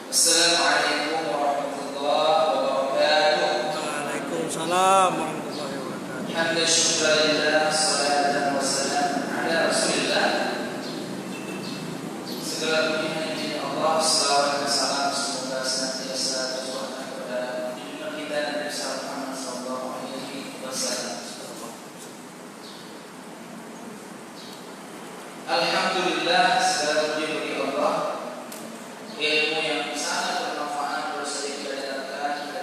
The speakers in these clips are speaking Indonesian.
Assalamualaikum warahmatullahi wabarakatuh. Waalaikumsalam warahmatullahi wabarakatuh. Alhamdulillah, salatan wassalamu ala Rasulillah. Segala puji hanya Allah, selawat dan salam semoga senantiasa tercurahkan kepada junjungan kita Nabi Muhammad sallallahu alaihi wasallam. Alhamdulillah, segala puji bagi Allah. Ilmu yang sangat bermanfaat baru saja kita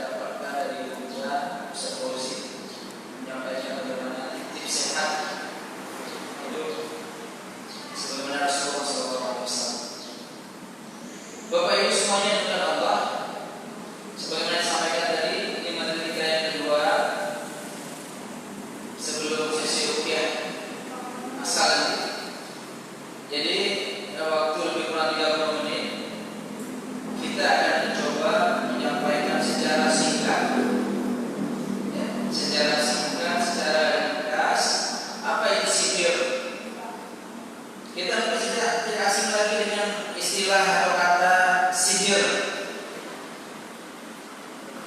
dapatkan dari Buya Ustaz Fauzi menyampaikan bagaimana tip sehat hidup sebagaimana Rasulullah SAW. Bapak Ibu semuanya dengan Allah, sebagaimana disampaikan tadi di materi kita yang kedua sebelum sesi ruqyah asal. Jadi waktu lebih kurang 30 menit kita akan mencoba menyampaikan secara singkat, secara ringkas apa itu sihir. Kita mungkin tidak asing lagi dengan istilah atau kata sihir.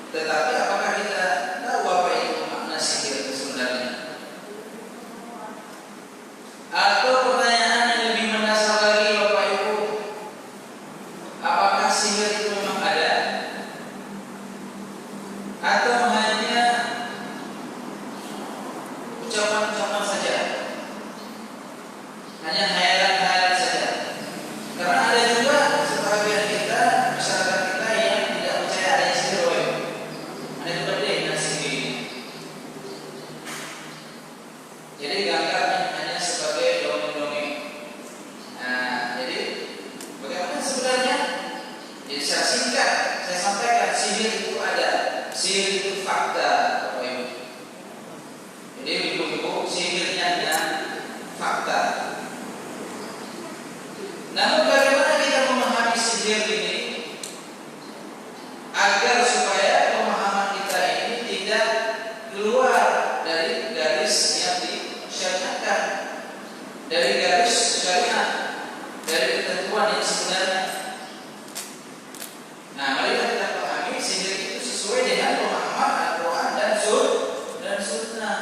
Tetapi apakah kita tahu apa itu makna sihir sebenarnya? Atau pertanyaan yang lebih mendasar lagi, Bapak Ibu, apakah sihir itu memang ada? Atau hanya ucapan-ucapan saja? Hanya hayalan-hayalan saja? Karena ada juga sebagian kita, masyarakat kita yang tidak percaya adanya sihir. Ada juga dia yang sihir. Jadi dianggap hanya sebagai dongeng-dongeng. Nah, jadi bagaimana sebenarnya? Jadi secara singkat saya sampaikan, sihir itu ada, sihir itu fakta, Bapak Ibu. Jadi ibu-ibu, sihirnya dan fakta. Namun bagaimana kita memahami sihir ini agar supaya pemahaman kita ini tidak keluar dari garis yang disyariatkan, dari garis syariat, dari ketentuan yang sebenarnya. Nah, marilah kita pahami sihir itu sesuai dengan pemahaman Al-Quran dan Sunnah.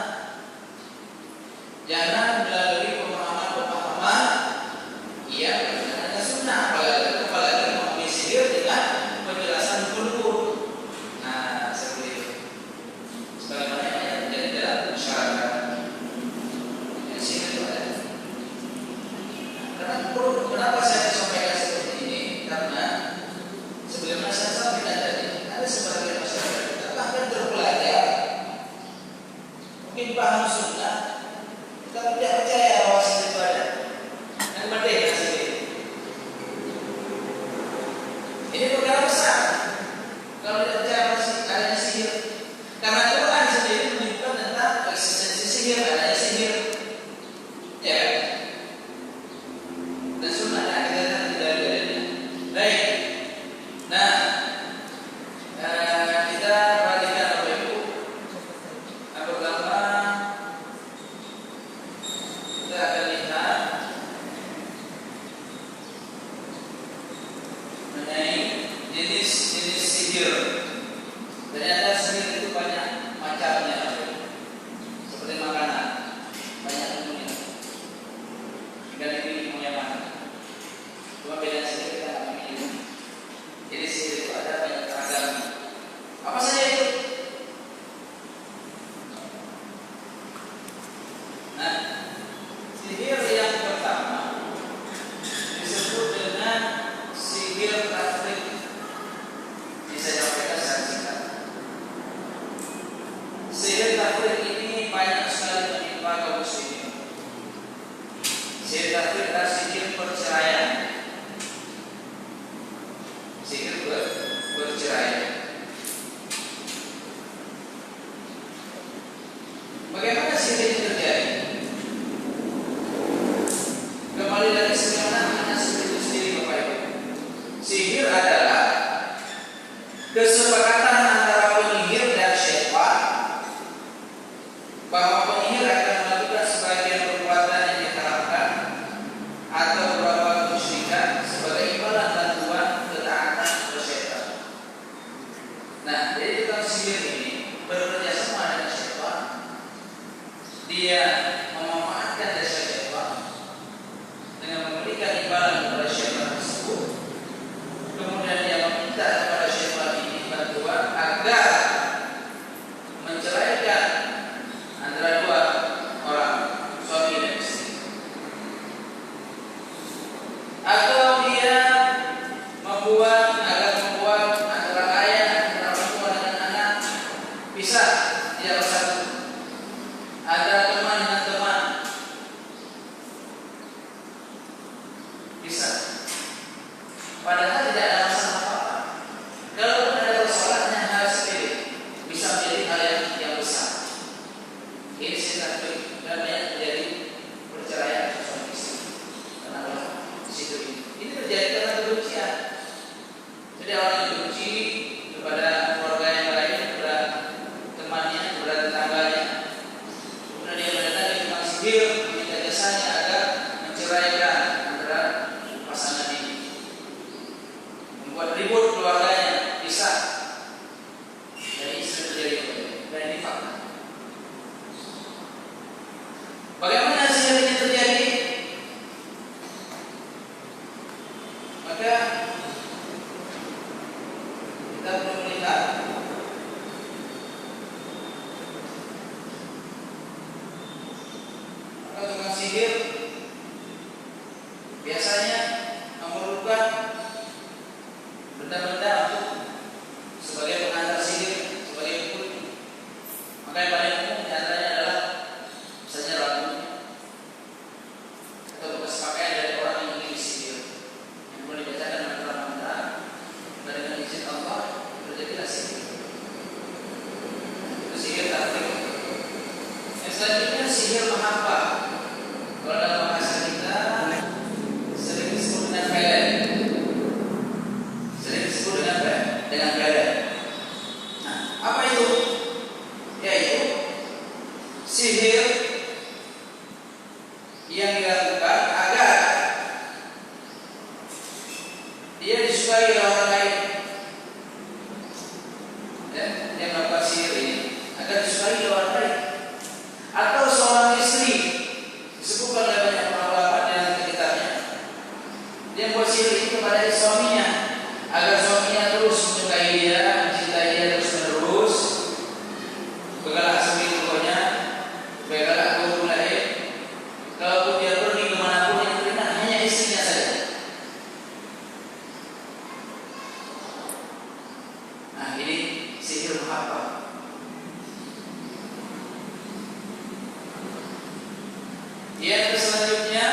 Jangan melalui pemahaman yang hanya Sunnah, apalagi memahami sihir dengan penjelasan kultur. Nah, seperti itu. Sebagaimana yang terjadi dalam masyarakat, yang sihir itu ada. Kenapa saya sampaikan seperti ini? Karena sebagaimana saya sampaikan tadi, ada sebagian masyarakat kita bahkan terpelajar, mungkin paham Sunnah, tetapi tidak percaya bahwa sihir itu ada. Dan merdeka sihir. Ini perkara besar kalau tidak percaya adanya sihir. Karena Quran sendiri menunjukkan tentang eksistensi sihir, adanya sihir. Ya. Dan Sunnah kita lihat dari dalilnya. Baik. Nah, kita perhatikan Bapak Ibu. Yang pertama kita akan lihat mengenai jenis-jenis sihir. Ternyata sihir itu banyak macamnya, seperti makanan, banyak menunya. Tinggal dipilih mau yang mana. Cuma beda sihir kita nggak memilih. Jadi sihir itu ada banyak ragam. Apa saja itu? Nah, sihir yang pertama disebut dengan sihir tafriq. Ini saya sampaikan secara singkat. Sihir tafriq ini banyak sekali menimpa kaum muslimin. Sihir tafriq adalah sihir perceraian. Sihir berceraian. Bagaimana sihir ini terjadi? Kembali lagi sebagaimana makna sihir itu sendiri, Bapak Ibu. Sihir adalah kesepakatan antara penyihir dan syaitan bahwa penyihir akan melakukan sebagian perbuatan yang diharapkan atau beberapa kemusyrikan sebagai imbalan bantuan ketaatan kepada syaitan. membuat antara ayah, antara orang tua dengan anak pisah, tidak bersatu. Ada teman dengan teman pisah. Padahal tidak ada masalah apa-apa. Kalau ada persoalannya hal sepele, bisa menjadi hal yang besar. Ini satu dan yang terjadi perceraian suami istri karena situ ini. Ini terjadi karena kebencian. Jadi orang yang benci kepada keluarga yang lain, kepada temannya, kepada tetangganya, kemudian dia mendatangi tukang sihir, meminta jasanya agar menceraikan antara pasangan ini, membuat ribut keluarganya, pisah. Dan ini sering terjadi, dan ini fakta. Bagaimana sihir ini terjadi? Maka kita perlu melihat maka tukang sihir biasanya memerlukan benda-benda untuk sebagai pengantar sihir, sebagai bukti. Maka yang paling umum di antaranya adalah misalnya rambut atau bekas pakaian dari orang yang memiliki sihir yang boleh dibacakan mantra-mantra dan dengan izin Allah terjadilah sihir. Itu sihir taktik. Yang selanjutnya sihir mahabbah. Kalau dalam bahasa kita sering disebut dengan pelet. Sering disebut dengan pelet. Nah, apa itu? Yaitu sihir yang dilakukan agar dia disukai oleh orang lain. Dia melakukan sihir ini agar disukai oleh orang lain. Atau seorang istri, disebutkan oleh banyak ulama dalam kitabnya, dia buat sihir ini kepada suaminya agar suaminya terus menyukai dia, mencintai dia terus menerus, begalak sampai tuanya, begalak guru lahir. Kalaupun dia pergi kemanapun yang teringat hanya istrinya saja. Nah, ini sihir mahabbah. Yang selanjutnya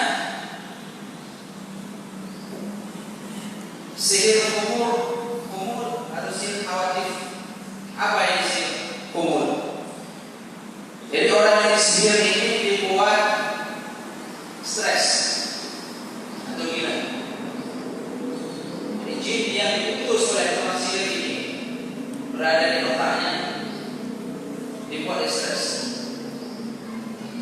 sihir umur atau sihir khawatir. Apa ini sihir umur? Jadi orang yang disihir ini dibuat stres atau gila. Jadi jin yang diputus oleh tukang sihir ini berada di otaknya, dibuat stres.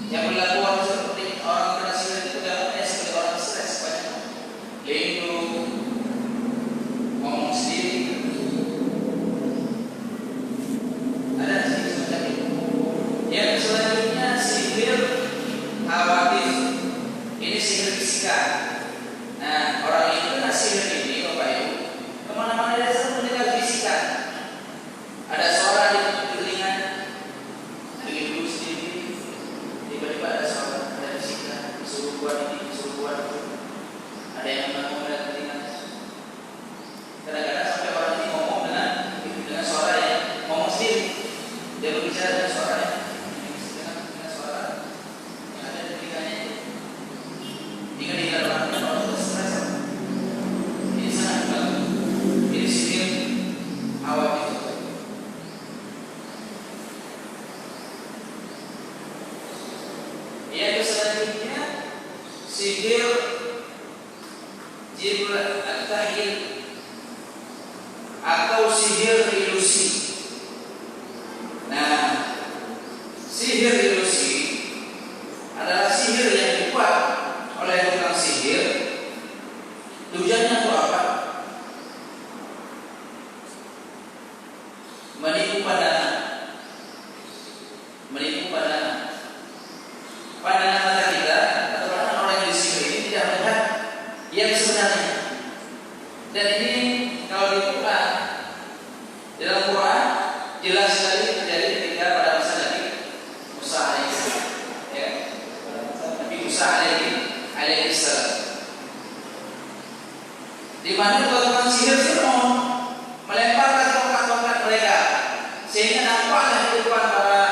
Yang berlaku seperti orang kena sihir itu dalamnya seperti orang stres, banyak lindu, ngomong sendiri. Ada sihir semacam itu. Yang selanjutnya sihir khawatir. Ini sihir bisikan. Nah, orang itu kena sihir ini, Bapak Ibu, kemana-mana dia selalu mendengar bisikan. Ada suara di telinga, bikin dulu sendiri. Tiba-tiba ada suara, ada bisikan, suruh buat ini, suruh buat itu. Ada yang ngomong dalam telinga. Kadang-kadang sampai orang ini ngomong dengan suara yang ngomong sendiri. Dia berbicara dengan suara dengan suara yang ada di telinganya itu. Jika di dalam orang itu stres, ini sangat bagus. Ini sihir awal itu. Yang selanjutnya sihir jibril at-tahyil atau sihir ilusi. Nah, sihir ilusi adalah sihir yang dibuat oleh tukang sihir. Tujuannya untuk apa? Menipu pandangan. Menipu pandangan. Pandangan mata kita atau pandangan orang yang disihir ini tidak melihat yang sebenarnya. Dan ini kalau dibuka dalam Quran jelas sekali terjadi ketika pada masa Nabi Musa alaihissalam, ya, pada masa Nabi Musa alaihissalam, di mana sihir itu mau melemparkan tongkat-tongkat mereka sehingga nampaklah di depan para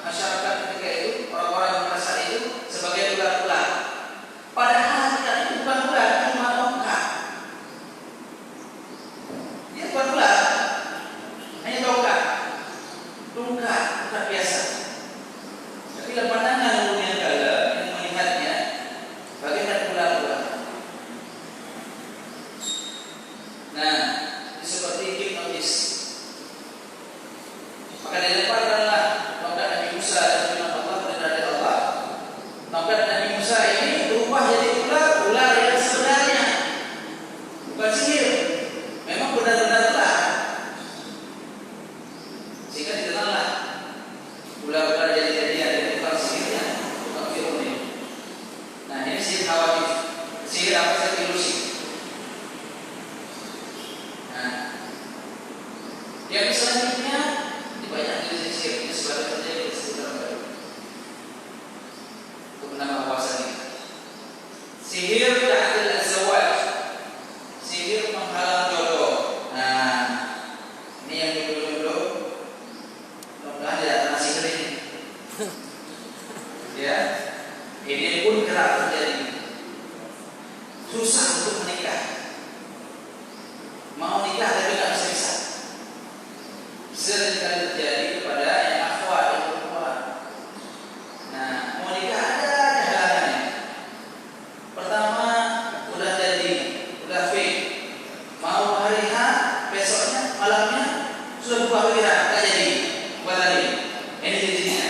masyarakat ketika itu, orang-orang yang merasa itu sebagai ular-ular. Padahal itu bukan ular, cuma tongkat. Dia bukan ular, hanya tongkat. Tongkat, bukan biasa. Tapi pandangan umumnya kala yang melihatnya bagaikan ular-ular. Nah, itu seperti hipnotis. Maka dilemparkanlah tongkat Nabi Musa dan firman Allah dari Allah. Tongkat Nabi Musa ini berubah jadi ular yang sebenarnya, bukan sihir. Memang benar-benar ular. Sehingga dikenallah ular-ular jadi bukan sihirnya, bukan firman. Nah, ini sihir khawatir. Sihir apa saja ilusi. Nah, yang selanjutnya banyak jenis sihir ini sebagai terjadi di sekitar baru. Untuk menambah wawasan kita. Sihir ta'dil az-zawaj. Sihir menghalang jodoh. Nah, ini yang jodoh-jodoh. Mudah-mudahan tidak kena sihir ini. Ya, ini pun kerap terjadi. Susah untuk menikah. Mau nikah tapi tidak bisa. Sering kali terjadi kepada yang akhwat yang perempuan. Nah, mau nikah ada halangannya. Pertama, udah jadi, udah fake. Mau hari H, besoknya, malamnya sudah berubah pikiran, tak jadi, buat lagi. Ini jenisnya.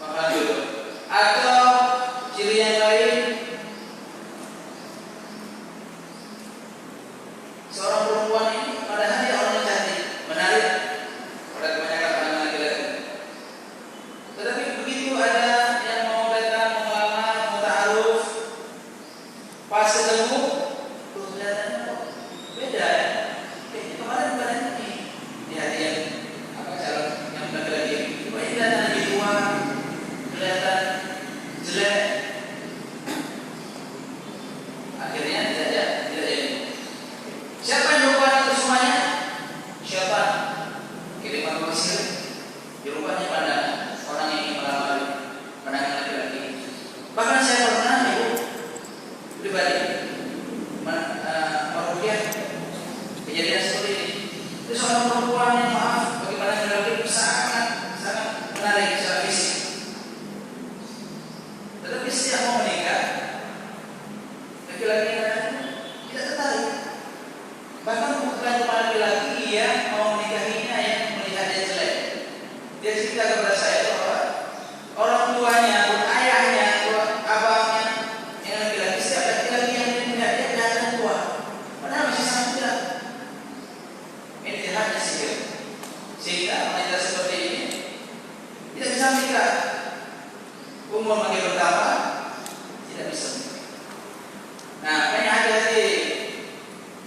Maka jodoh. Atau ciri yang lain. Seorang perempuan ini padahal dia orang yang cantik, menarik pada kebanyakan pandangan laki-laki. Tetapi begitu ada yang mau datang, mau melamar, mau ta'aruf, pas ketemu, tuh kelihatannya kok beda ya. Kemarin bukan ini. Lihat yang calon yang laki-laki. Kok ini kelihatan lebih tua, kelihatan jelek. Akhirnya tidak jadi. Siapa yang berubah itu semuanya? Syaitan. Kiriman Mesir dirubahnya pandangan orang yang ingin melamar pandangan laki-laki. Bahkan saya pernah ibu pribadi merukyah kejadian seperti ini. Itu seorang perempuan yang maaf bagi pandangan laki-laki sangat menarik secara fisik. Tetapi setiap mau menikah, laki-laki tidak tertarik. Bahkan bukan kepada laki-laki yang mau menikahinya yang melihat dia jelek. Dia cerita kepada saya bahwa orang tuanya, ayahnya, abangnya yang laki-laki, setiap laki-laki yang melihat dia kelihatan tua, padahal masih sangat muda. Ini jahatnya sihir. Sehingga wanita seperti ini tidak bisa menikah. Umur makin bertambah, tidak bisa menikah. Nah, banyak hati-hati.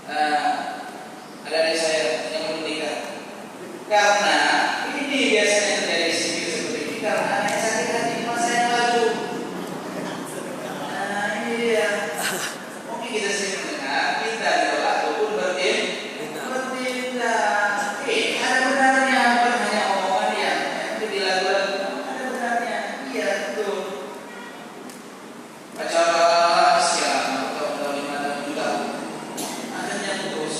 Ada dari saya yang belum menikah. Karena ini biasanya terjadi sihir seperti ini karena anaknya sakit hati masa yang lalu. Nah, ini dia. Mungkin kita sering mendengar kita ditolak ataupun bertindak. Ada benarnya, bukan hanya omongan yang di lagu-lagu. Ada benarnya. Iya, betul. Pacaran siang atau 5 tahun juga. Akhirnya putus.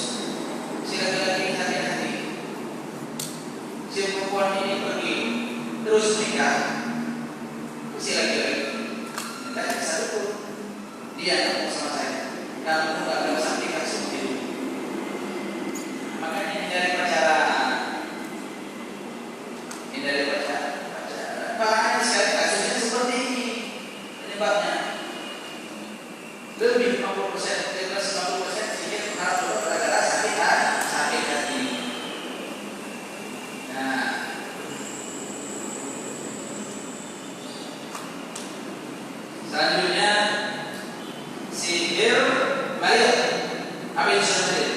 Si laki-laki hati-hati. Si perempuan ini pergi terus menikah. Si laki-laki tidak bisa betul. Dia mau sama saya. Namun tidak ada masa nikah seperti itu. Makanya hindari pacaran. Hindari pacaran. Makanya sekali kasusnya seperti ini. Penyebabnya lebih 50%, kira 90% sihir harus gara-gara sakit hati. Nah, selanjutnya sihir balik. Apa yang sihir?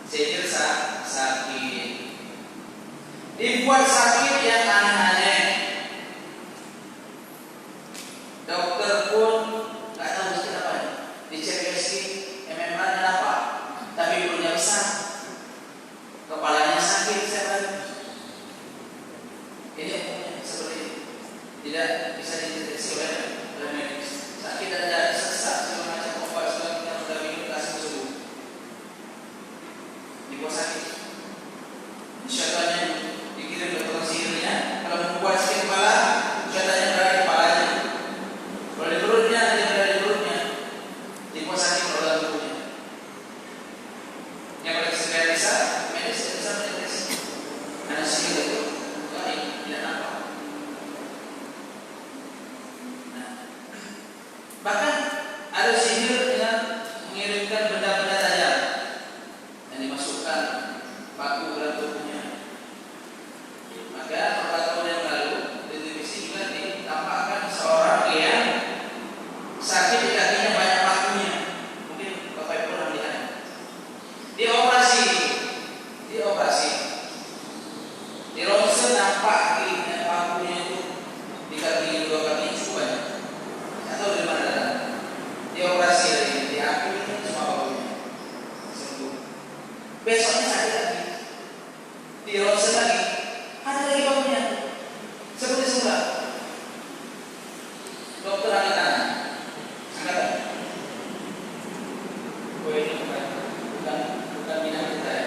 Sihir sakit. Dibuat sakit yang aneh-aneh. Dokter pun nggak tahu sakit apa. besoknya sakit lagi, di ronsen lagi, ada lagi bangunnya, seperti semula. Dokter angkat tangan, angkat tangan. Oh ini bukan minat kita ya.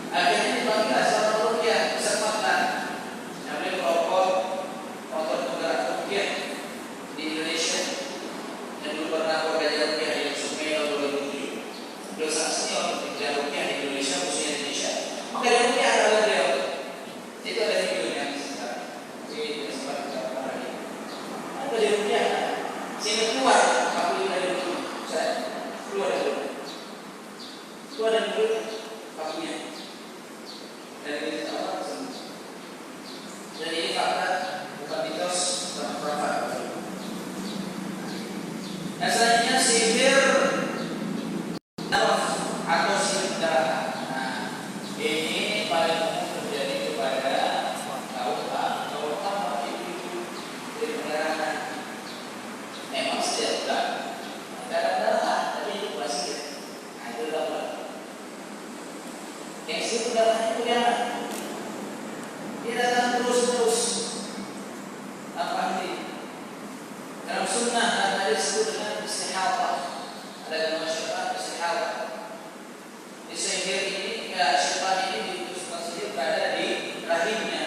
Akhirnya dipanggil seorang rukyah, kesempatan. Namanya kelompok motor penggerak rukyah di Indonesia. Yang dulu pernah bekerja rukyah di Sungai 2007. Beliau sangat senior di bidang rukyah di Indonesia, khususnya di Indonesia. Maka dia rukyah adalah beliau. Itu ada videonya sekarang. Jadi tidak sempat kita parah ini. Ada di rukyah, sehingga keluar. Aku dari dulu, saya keluar dari dulu. Keluar dari dulu, pakunya. Dari itu Allah semua. Dan ini fakta, bukan mitos, bukan fakta. Nah selanjutnya sihir atau sihir darah. Nah ini paling umum terjadi kepada kaum ibu-ibu dari perdarahan. Memang setiap bulan darah, tapi itu bukan sihir. Nah itu adalah bulan. Yang sihir darah itu dia datang terus-terus tanpa henti. Dalam sunnah ada disebut dengan istihadah. Ada dalam syaitan istihadah. Di sihir ini, syaitan ini diutuskan sihir berada di rahimnya.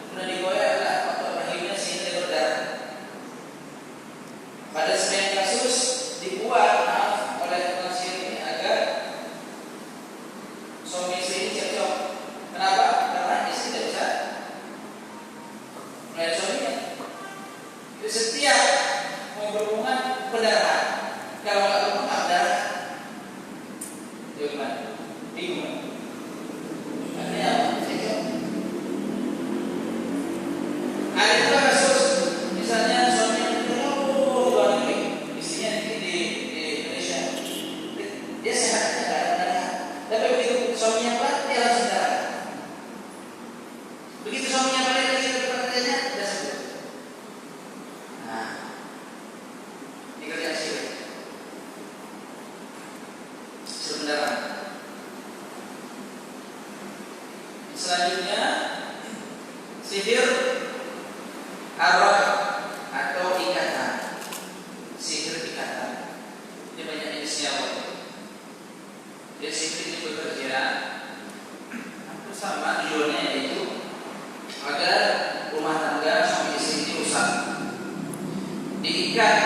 Kemudian digoyahlah otot rahimnya sehingga berdarah. Pada sebagian kasus dibuat oleh tukang sihir ini agar suami istri ini cekcok. Kenapa? Karena istri tidak bisa melihat suaminya. Itu setiap mau berhubungan pendarahan. Kalau nggak berhubungan darah, dia gimana? Bingung. Artinya apa? Cekcok. Ada juga kasus, misalnya suaminya jauh luar negeri, istrinya di Indonesia. Dia sehatnya nggak ada darah. Tapi begitu suaminya kuat, dia langsung darah. Begitu suaminya balik lagi ke tempat kerjanya, sudah sembuh. Nah, ini kerjaan sihir. Sihir darah. Selanjutnya sihir arwah atau ikatan. Sihir ikatan. Ini banyak jenisnya. Jadi sihir ini bekerja hampir sama tujuannya, yaitu agar rumah tangga suami istri ini rusak. Diikat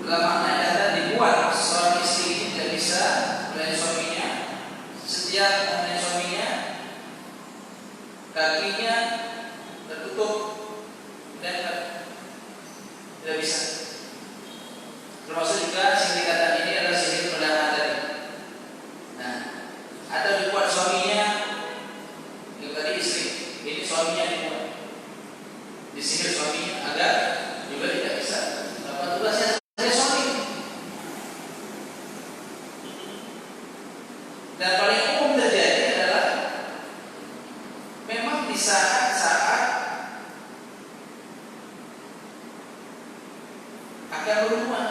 dalam makna kata dibuat suami istri ini tidak bisa melihat suaminya. Setiap melihat suaminya, kakinya tertutup dan tidak bisa. Termasuk juga sihir ikatan ini adalah sihir pendarahan tadi. Nah, atau dibuat suaminya, yang tadi istri, ini suaminya dibuat, disihir suaminya agar juga tidak bisa dapat tugasnya sebagai suami. Dan paling umum terjadi adalah memang di saat-saat akan berhubungan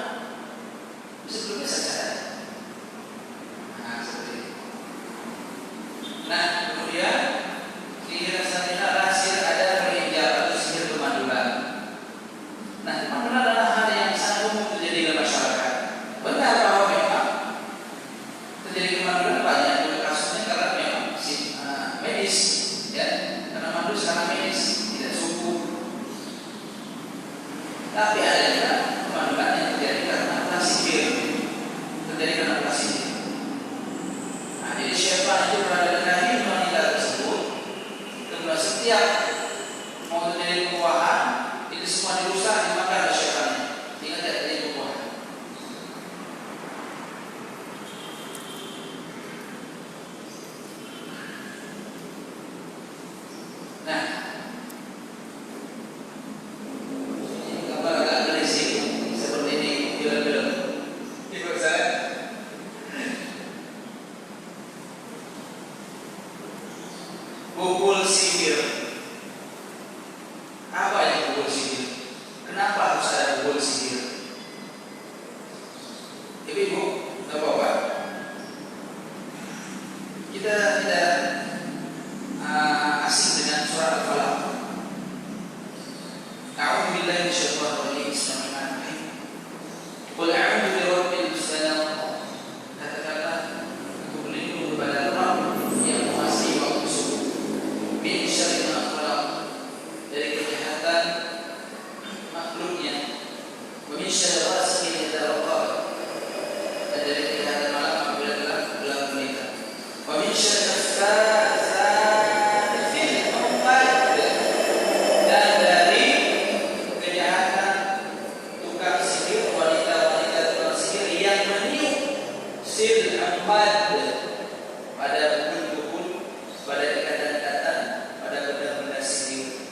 sebelumnya saja. Nah seperti itu. Nah kemudian sihir selanjutnya adalah sihir ada berijab atau sihir pemandulan. Nah pemandulan adalah hal yang sangat umum terjadi dalam masyarakat. Benar bahwa memang terjadi pemandulan banyak juga dan dari kejahatan malam apabila gelap gulita. Wa min syarri dan dari kejahatan tukang sihir, wanita-wanita tukang sihir yang meniup sil amad pada bubul-bubul, pada ikatan-ikatan, pada benda-benda sihir.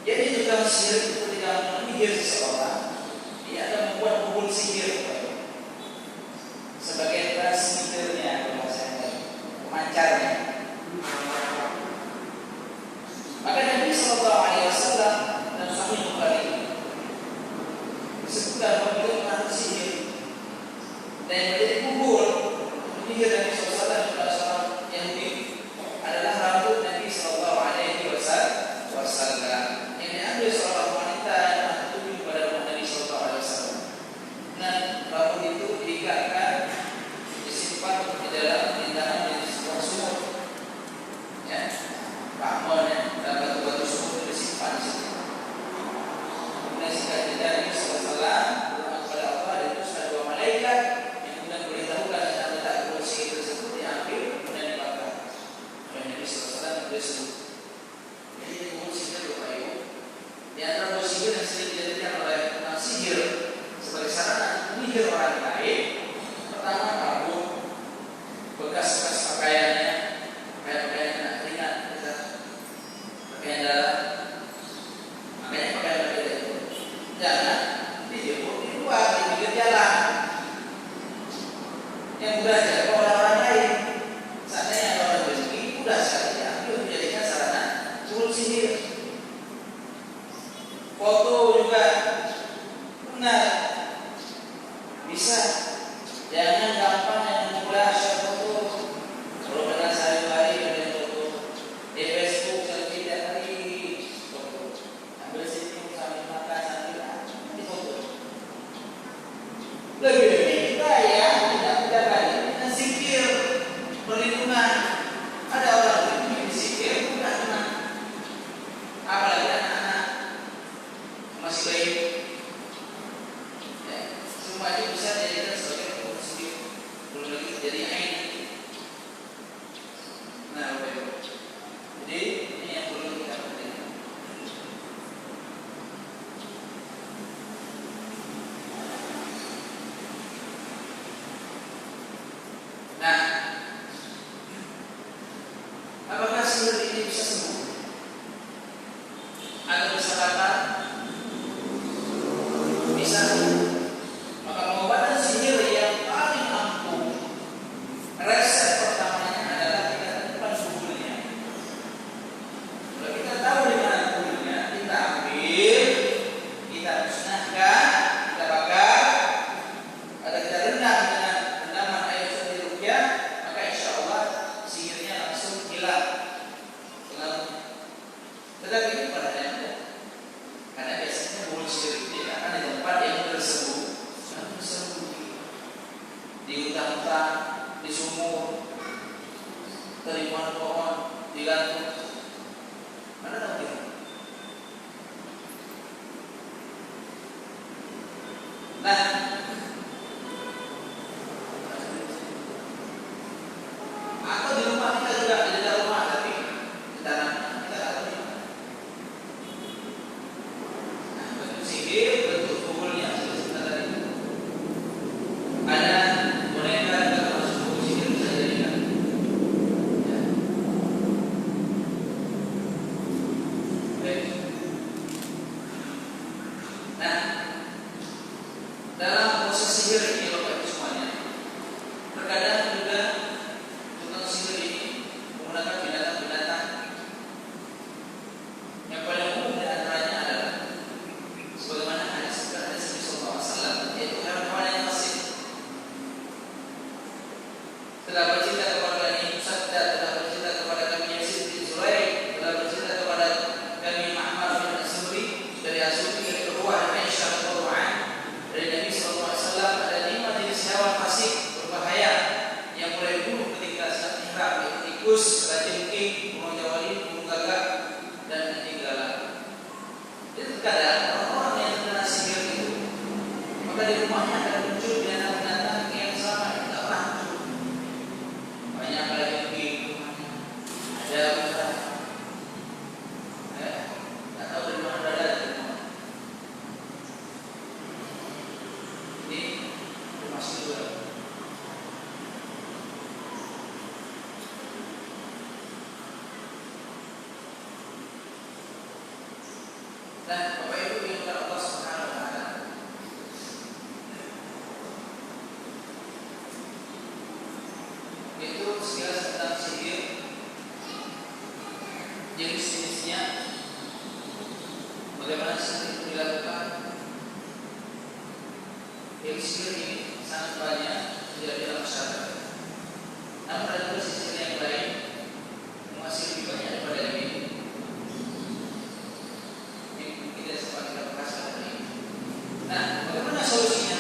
Jadi tukang sihir itu ketika menyihir seseorang, dia akan membuat bubul sihir sebagai transmitternya, pemancarnya. Maka Nabi Sallallahu Alaihi Wasallam dan Sahih Bukhari disebutkan bahwa beliau mengaku sihir dan yang menjadi bubul menyihir Nabi Sallallahu Alaihi Wasallam yang adalah rambut Nabi Sallallahu Alaihi Wasallam yang diambil seorang wanita yang tertuju pada rumah Nabi Sallallahu Alaihi Wasallam. Dan rambut itu diikatkan, disimpan di dalam tindakan di sebuah sumur, ya, rahmatnya dan batu-batu sumur itu disimpan di situ. Kemudian singkat cerita Nabi Sallallahu Alaihi Wasallam berdoa kepada Allah dan itu sudah dua malaikat yang kemudian beritahukan tentang letak bubul sihir tersebut diambil kemudian dibakar. Dan Nabi Sallallahu Alaihi Wasallam bersebut. Jadi bubul sihir berkayu. Di antara bubul sihir yang sering dijadikan oleh tukang sihir sebagai sarana menyihir orang lain, pertama rambut, bekas-bekas pakaiannya, pakaian ringan, pakaian dalam, makanya pakaian itu jangan dijemur di luar, di pinggir jalan, yang mudah jatuh oleh orang lain. Seandainya ada orang rezeki, mudah sekali diambil menjadikan sarana bubul sihir. Foto juga benar, bisa. Jangan gampang yang mudah share foto. Kalau benar sehari-hari ada yang foto di Facebook selfie tiap hari foto. Ambil sini sambil makan sambil nanti foto. Lebih-lebih kita ya tidak menjaga kita zikir perlindungan. Ada orang yang zikir bukan tenang. Apalagi anak-anak masih bayi. Ya, semua itu bisa dijadikan sebagai bubul sihir. Belum lagi jadi ain. Nah, jadi ini yang perlu kita perhatikan. Nah, apakah sihir ini bisa sembuh? Atau bisa kata bisa? Maka pengobatan sihir yang paling ampuh, resep pertamanya adalah kita tentukan bubulnya. Kalau kita tahu di mana bubulnya, kita ambil, kita musnahkan, kita bakar, atau kita rendam dengan rendaman air suci ruqyah, maka insya Allah sihirnya langsung hilang pengaruhnya. Tetapi ini padanya enggak, karena biasanya bubul sihir itu akan di tempat yang tersembunyi, di hutan-hutan, di sumur, terimuan pohon, di gantung. Mana tahu kita? Nah, atau di rumah kita juga, di dalam rumah tapi di tanah kita tahu di mana. Nah, bentuk sihir, bentuk bubulnya seperti kita tadi. Ada boneka juga termasuk bubul sihir bisa dijadikan. Ya. Baik. Nah, dalam proses sihir ini Bapak Ibu semuanya, terkadang juga tukang sihir ini menggunakan binatang-binatang. Yang paling umum di antaranya adalah sebagaimana hadis Nabi Sallallahu Alaihi Wasallam, yaitu hewan-hewan yang asing. Telah bercerita kepada kami Musaddad, telah bercerita kepada kami Yazid bin Zuraik, telah bercerita kepada kami Ma'mar bin As-Suri dari As-Suri dari Urwah dan Aisyah radhiyallahu anha dari Nabi Sallallahu Alaihi Wasallam, ada 5 jenis hewan fasik berbahaya yang boleh dibunuh ketika saat ihram, yaitu tikus, rajengking, burung jawali, burung gagak, dan anjing galak. Jadi terkadang orang-orang yang terkena sihir itu, maka di rumahnya akan muncul binatang-binatang Dan Bapak Ibu yang Allah Subhanahu wa taala, itu segala tentang sihir, jenis-jenisnya, bagaimana sihir itu dilakukan. Yang sihir ini sangat banyak terjadi dalam masyarakat. Namun ada juga sihir yang lain masih lebih banyak daripada ini. Yang tidak sempat kita bahas hari ini. Nah, bagaimana solusinya?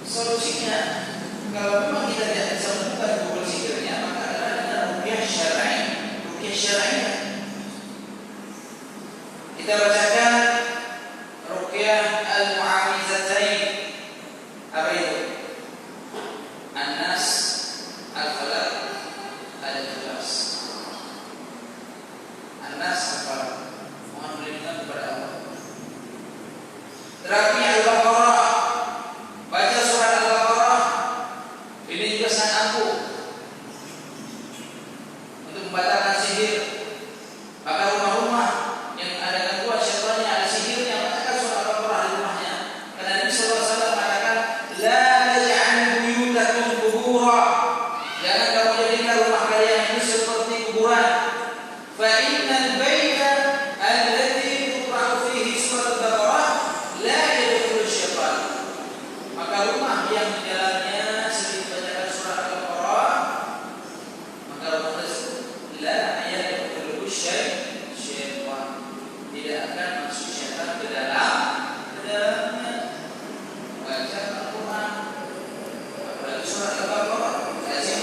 Solusinya, kalau memang kita tidak bisa menemukan Google sihirnya, maka adalah dengan ruqyah syar'i. Ruqyah syar'i kita bacakan ruqyah al-mu'awizatain. Apa itu? An-Nas, Al-Falaq, Al-Ikhlas. An-Nas, Al-Falaq, mohon berlindung kepada Allah. Terapi Al-Baqarah, baca surat Al-Baqarah. Ini juga sangat ampuh untuk membatalkan sihir. Maka rumah-rumah yang ada gangguan syaitannya, ada sihirnya, bacakan surat Al-Baqarah di rumahnya. Karena Nabi sallallahu alaihi wasallam mengatakan, la taj'alu buyutakum qubura. Jangan kamu jadikan rumah kalian ini seperti kuburan. Fa innal baita alladhi tuqra'u fihi surat Al-Baqarah la yadkhulu syaitan. Maka rumah yang di dalamnya sering dibacakan surat Al-Baqarah, maka rumah tersebut la yadkhulu syaitan. Tidak akan masuk syaitan ke dalamnya. Baca Al-Quran, apalagi surat Al-Baqarah, Yasin.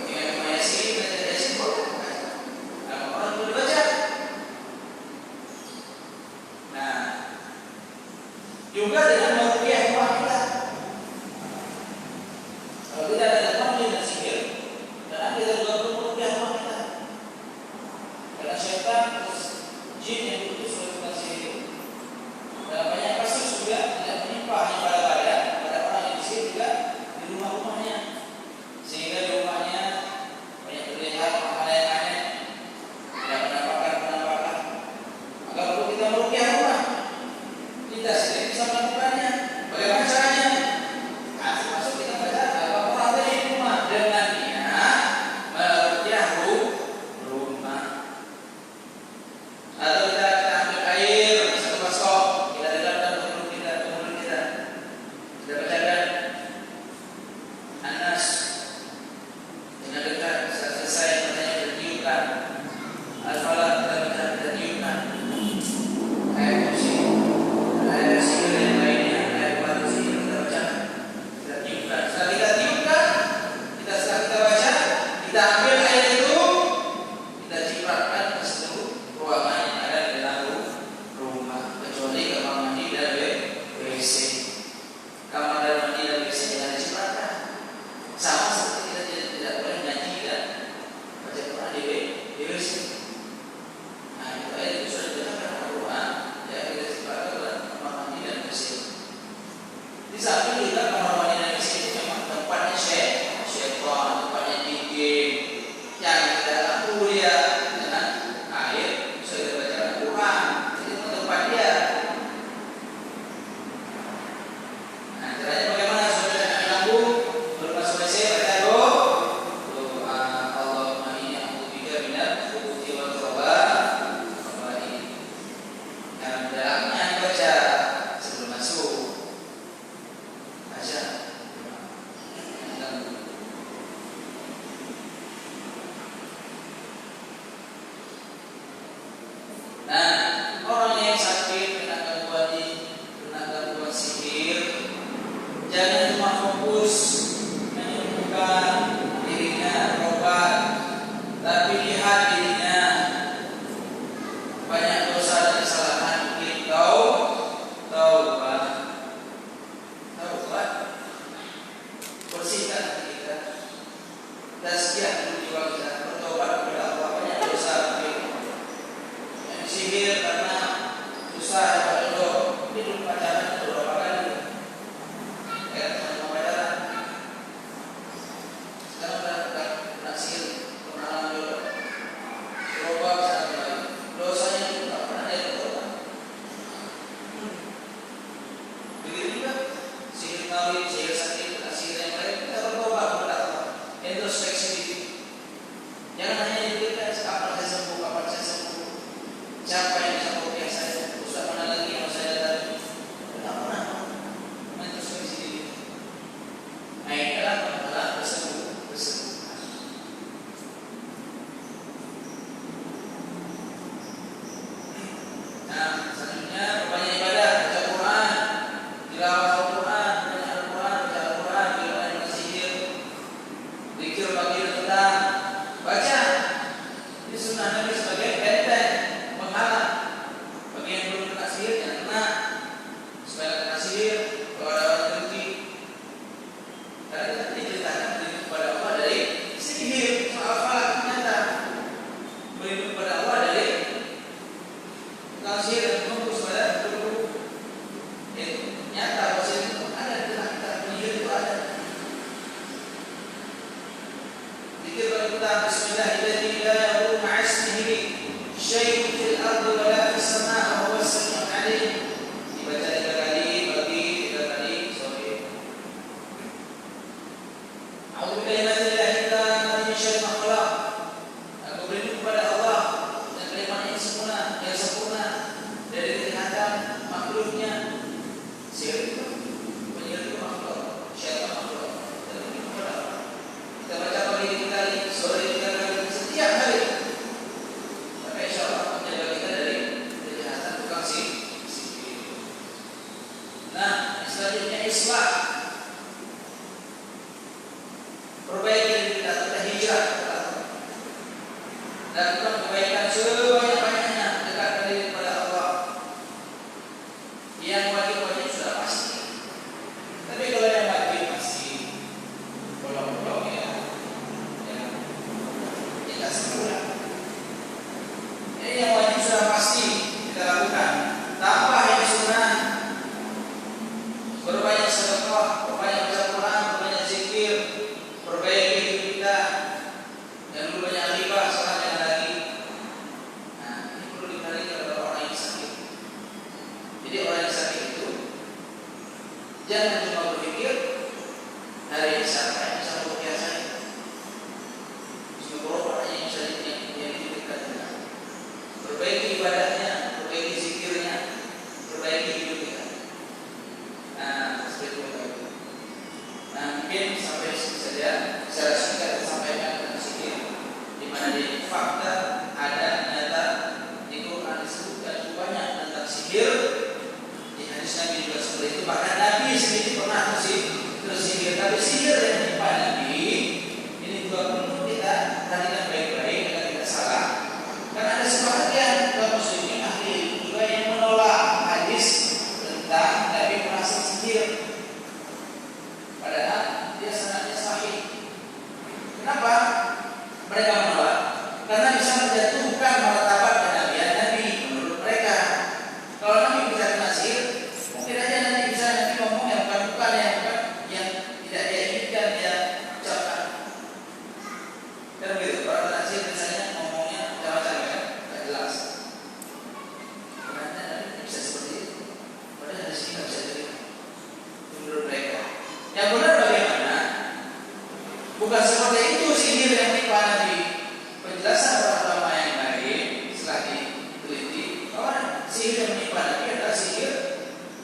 Dengan Yasin, baca Yasin boleh. Al-Quran boleh baca. Nah, juga dengan meruqyah rumah kita. Kalau kita ada tempat dengan sihir, dan kita juga perlu meruqyah rumah kita. Karena syaitan terus jin yang diutus oleh tukang sihir. Dalam banyak kasus juga tidak menimpa hanya pada badan, pada orang yang disihir juga di rumah-rumahnya. Sehingga di rumahnya banyak terlihat hal yang aneh, tidak penampakan. Maka perlu kita meruqyah rumah. Kita sendiri bisa melakukannya. Bagaimana caranya? Masuk kita baca Al-Baqarah tadi di rumah dengan niat meruqyah rumah. Atau kita ambil air satu baskom, kita dedamkan ke mulut kita. Kita bacakan An-Nas dengan dekat. Setelah selesai bacanya kita tiupkan. Al-Falaq kita tiupkan. Ayat kursi, ayat sihir yang lainnya, ayat batu sihir kita bacakan. Kita tiupkan. Setelah kita tiupkan, setelah kita baca, kita ambil air itu, kita cipratkan ke seluruh ruangan yang ada di dalam rumah, kecuali kamar mandi dan WC. Kamar mandi dan WC jangan dicipratkan. Sama seperti kita tidak boleh ngaji dan baca Quran di WC. Nah, itu ayat itu sudah dibacakan Al-Quran, ya kita cipratkan dalam kamar mandi dan WC. Di samping juga kamar mandi dan WC itu memang tempatnya syaitan, tempatnya jin yang tidak mampu dia dengan air. Saya baca Al-Quran, itu tempat dia. Nah, caranya bagaimana? Sudah kami lampu, belum masuk WC, baca doa. Allahumma inni a'udzubika minal khubuthi wal khaba'ith. Yang dalamnya baca sebelum masuk. mengetahui sihir sakit, sihir yang lain, kita bertobat kepada Allah. Introspeksi diri. Jangan hanya diberikan kapan saya sembuh, kapan saya sembuh. Siapa yang bisa mengopiah saya? Ustaz mana lagi yang saya datang? Tidak pernah introspeksi diri. Nah, ini adalah bersembuh. Nah, selanjutnya banyak ibadah, baca Quran, tilawah Al-Quran, banyak Al-Quran, baca Al-Quran, tilawah sihir, zikir pagi dan petang, baca. Ini sunnah Nabi sebagai benteng penghalang bagi yang belum kena sihir, yang kena supaya kena sihir. Kalau ada orang rezeki, karena kita diceritakan berlindung kepada Allah dari sihir. Soal falak ternyata berlindung kepada Allah dari tukang sihir dan menembus pada guru. Itu nyata bahwa sihir itu ada di dalam kita, penyihir itu ada. Zikir bagi kita, Bismillahirrahmanirrahim, la yadurru ma'a ismihi syai'un fil ardi wa la fis sama'i wa huwas sami'ul 'alim. Dibaca 3 kali, bagi 3 kali sore. A'udzu bikalimatillahi tammati min syarri ma khalaq. Aku berlindung kepada Allah dan kalimat yang sempurna dari kejahatan makhluknya. Sihir itu, penyihir itu makhluk, syaitan makhluk. Dan berlindung kepada Allah. Kita baca pagi 3 kali, sore 3 kali, setiap hari. Maka insya Allah menjaga kita dari kejahatan tukang sihir. Nah, selanjutnya islah. Perbaiki diri kita, kita hijrah. Lakukan kebaikan sebanyak-banyaknya, dekatkan diri kepada Allah. Yang wajib-wajib sudah pasti. Tapi kalau yang wajib masih bolong-bolong ya tidak sempurna. Ini yang wajib sudah pasti kita lakukan. Tambah yang sunnah, berbanyak sedekah, berbanyak baca Quran, berbanyak zikir, perbaiki diri kita. Jangan lupa banyak ghibah, salah jangan lagi. Nah, ini perlu dikalikan kepada orang yang sakit. Jadi orang yang sakit itu jangan cuma berpikir hari ini siapa yang bisa mengopiah saya. Semoga orang yang bisa dipikirkan. Perbaiki ibadahnya, perbaiki zikirnya, perbaiki hidup kita. Nah, seperti itu. Nah, mungkin sampai sini saja. Secara singkat saya sampaikan tentang sihir, di mana di fakta ada nyata di Quran disebutkan banyak tentang sihir. Di hadis Nabi juga seperti itu. Bahkan Nabi sendiri pernah tersihir. Tapi sihir yang menimpa Nabi ini juga perlu kita perhatikan baik-baik agar tidak salah. Karena ada sebagian kaum muslimin ahli juga yang menolak hadis tentang Nabi pernah sihir. Padahal dia sanadnya sahih. Kenapa mereka menolak? Karena bisa menjatuhkan martabat kenabian Nabi menurut mereka. Kalau Nabi bisa kena sihir, mungkin aja nanti bisa Nabi ngomong yang bukan yang tidak dia inginkan dia ucapkan. Dan begitu para penasihir misalnya ngomongnya macam-macam ya, tidak jelas. Karena Nabi bisa seperti itu. Padahal di sini tidak bisa jadi menurut mereka. Yang benar bagaimana? Bukan seperti itu sihir yang menimpa Nabi. Penjelasan para ulama yang lain setelah diteliti bahwa sihir yang menimpa Nabi adalah sihir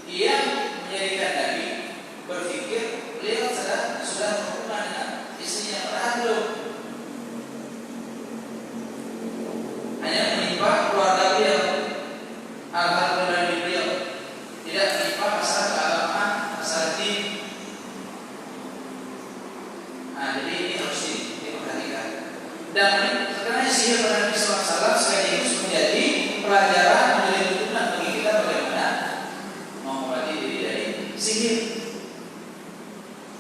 yang menjadikan Nabi berpikir beliau sudah berhubungan dengan istrinya padahal belum. Hanya menimpa keluarga beliau, hal-hal pribadi beliau, tidak menimpa masalah keagamaan, masalah din. Nah, jadi ini harus diperhatikan. Dan sekarang sihir pada Nabi SAW sekaligus menjadi pelajaran, menjadi tuntunan bagi kita bagaimana mengobati diri dari sihir.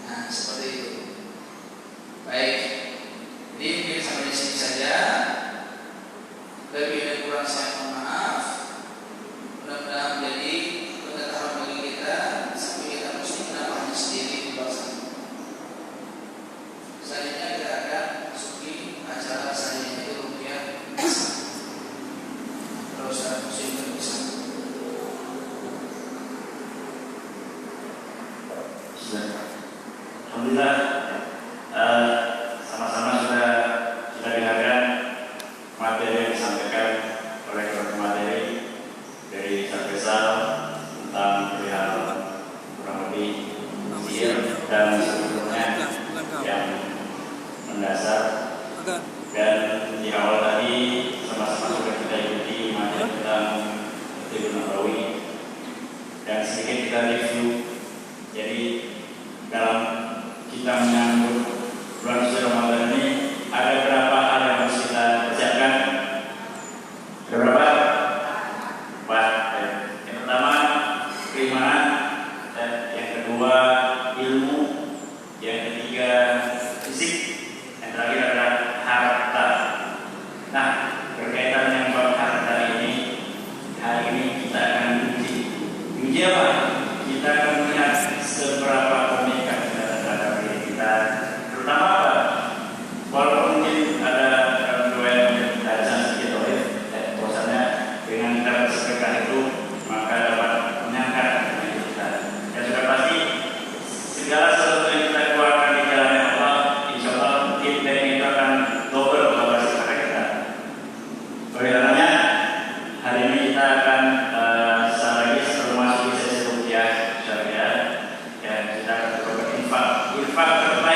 Nah, seperti itu. Baik, jadi mungkin sampai di sini saja. Lebih dan kurang saya mohon maaf. Mudah-mudahan menjadi pengetahuan bagi kita sampai kita mesti menambahnya sendiri di luar sana. Selanjutnya kita akan masuki acara selanjutnya itu rupiah. Terus muslim berbisa. Alhamdulillah, sama-sama sudah kita dengarkan materi yang disampaikan oleh ketua materi dari Sarpesal tentang perihal kurang lebih sihir dan sebelumnya yang mendasar. Dan di awal tadi sama-sama sudah kita ikuti materi tentang Ibnu Nabawi dan sedikit kita review. Jadi dalam kita menyambut bulan suci Ramadan ini ada beberapa hal yang harus kita persiapkan. Ada berapa? Yang pertama keimanan, dan yang kedua ilmu, yang ketiga fisik, yang terakhir adalah harta. Nah, berkaitan dengan bab harta ini, hari ini kita akan uji apa? Kita akan melihat seberapa pemikat kita terhadap diri kita, terutama apa? Walaupun mungkin ada dua yang ada sedikit bahwasanya dengan kita bersedekah itu maka dapat mengangkat diri kita. Dan sudah pasti segala sesuatu yang kita keluarkan di jalan Allah, insya Allah kita itu akan double balas kepada kita. Oleh karenanya hari ini kita akan secara lagi sebelum masuk sesi rupiah syariah, ya kita akan coba infak terbaik